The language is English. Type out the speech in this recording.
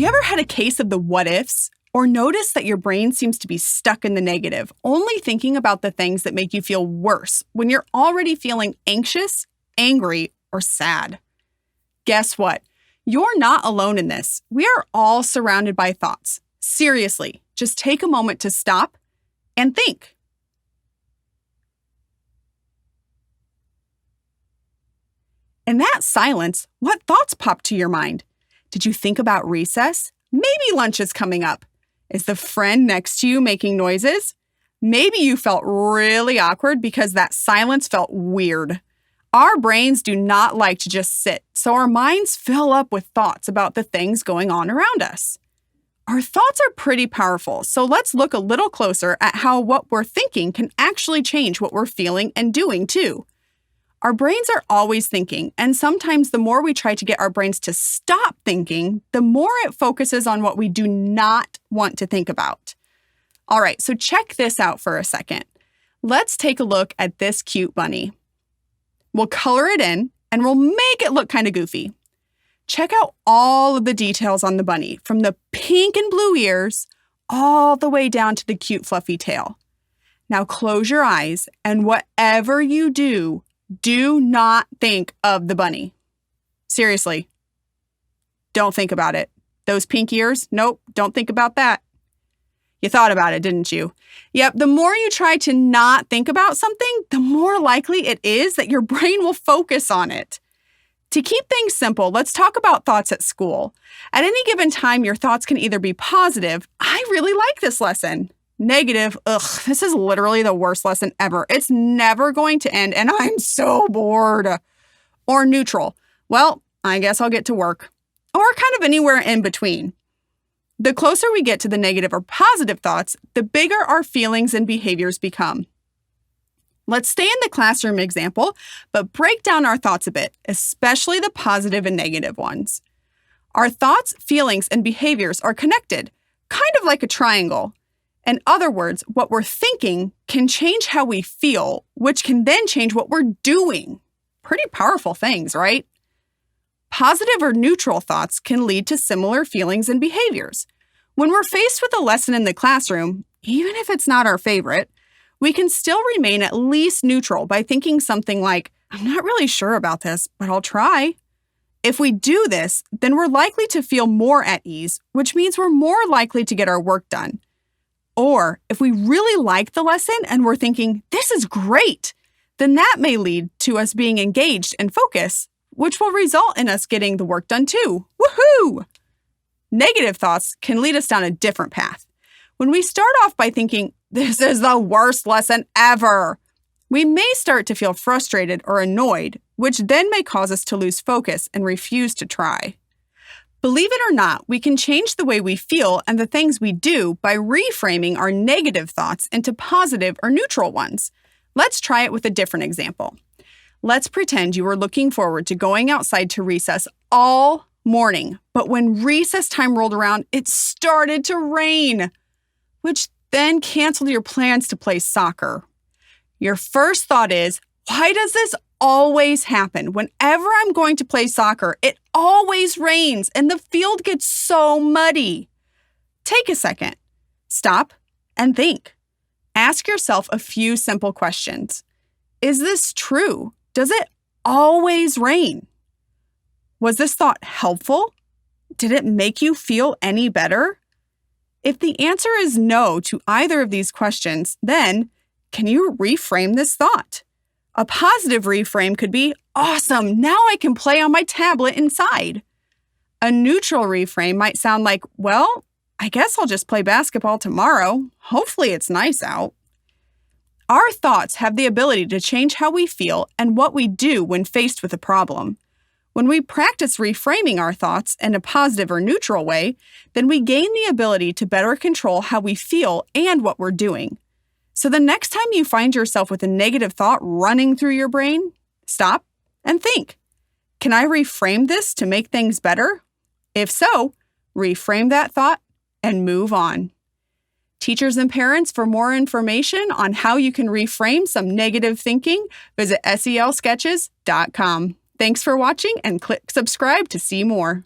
you ever had a case of the what ifs? Or notice that your brain seems to be stuck in the negative, only thinking about the things that make you feel worse when you're already feeling anxious, angry, or sad? Guess what? You're not alone in this. We are all surrounded by thoughts. Seriously, just take a moment to stop and think. In that silence, what thoughts popped to your mind? Did you think about recess? Maybe lunch is coming up. Is the friend next to you making noises? Maybe you felt really awkward because that silence felt weird. Our brains do not like to just sit, so our minds fill up with thoughts about the things going on around us. Our thoughts are pretty powerful, so let's look a little closer at how what we're thinking can actually change what we're feeling and doing too. Our brains are always thinking, and sometimes the more we try to get our brains to stop thinking, the more it focuses on what we do not want to think about. All right, so check this out for a second. Let's take a look at this cute bunny. We'll color it in, and we'll make it look kind of goofy. Check out all of the details on the bunny, from the pink and blue ears all the way down to the cute fluffy tail. Now close your eyes, and whatever you do not think of the bunny. Seriously, don't think about it. Those pink ears? Nope, don't think about that. You thought about it, didn't you? Yep, the more you try to not think about something, the more likely it is that your brain will focus on it. To keep things simple, let's talk about thoughts at school. At any given time, your thoughts can either be positive, I really like this lesson. Negative, ugh, this is literally the worst lesson ever. It's never going to end and I'm so bored. Or neutral, well, I guess I'll get to work. Or kind of anywhere in between. The closer we get to the negative or positive thoughts, the bigger our feelings and behaviors become. Let's stay in the classroom example, but break down our thoughts a bit, especially the positive and negative ones. Our thoughts, feelings, and behaviors are connected, kind of like a triangle. In other words, what we're thinking can change how we feel, which can then change what we're doing. Pretty powerful things, right? Positive or neutral thoughts can lead to similar feelings and behaviors. When we're faced with a lesson in the classroom, even if it's not our favorite, we can still remain at least neutral by thinking something like, I'm not really sure about this, but I'll try. If we do this, then we're likely to feel more at ease, which means we're more likely to get our work done. Or if we really like the lesson and we're thinking, this is great, then that may lead to us being engaged and focused, which will result in us getting the work done too. Woohoo! Negative thoughts can lead us down a different path. When we start off by thinking, this is the worst lesson ever, we may start to feel frustrated or annoyed, which then may cause us to lose focus and refuse to try. Believe it or not, we can change the way we feel and the things we do by reframing our negative thoughts into positive or neutral ones. Let's try it with a different example. Let's pretend you were looking forward to going outside to recess all morning, but when recess time rolled around, it started to rain, which then canceled your plans to play soccer. Your first thought is, why does this always happen? Whenever I'm going to play soccer, it always rains and the field gets so muddy. Take a second, stop, and think. Ask yourself a few simple questions. Is this true? Does it always rain? Was this thought helpful? Did it make you feel any better? If the answer is no to either of these questions, then can you reframe this thought? A positive reframe could be, awesome, now I can play on my tablet inside. A neutral reframe might sound like, well, I guess I'll just play basketball tomorrow. Hopefully it's nice out. Our thoughts have the ability to change how we feel and what we do when faced with a problem. When we practice reframing our thoughts in a positive or neutral way, then we gain the ability to better control how we feel and what we're doing. So the next time you find yourself with a negative thought running through your brain, stop and think, can I reframe this to make things better? If so, reframe that thought and move on. Teachers and parents, for more information on how you can reframe some negative thinking, visit selsketches.com. Thanks for watching and click subscribe to see more.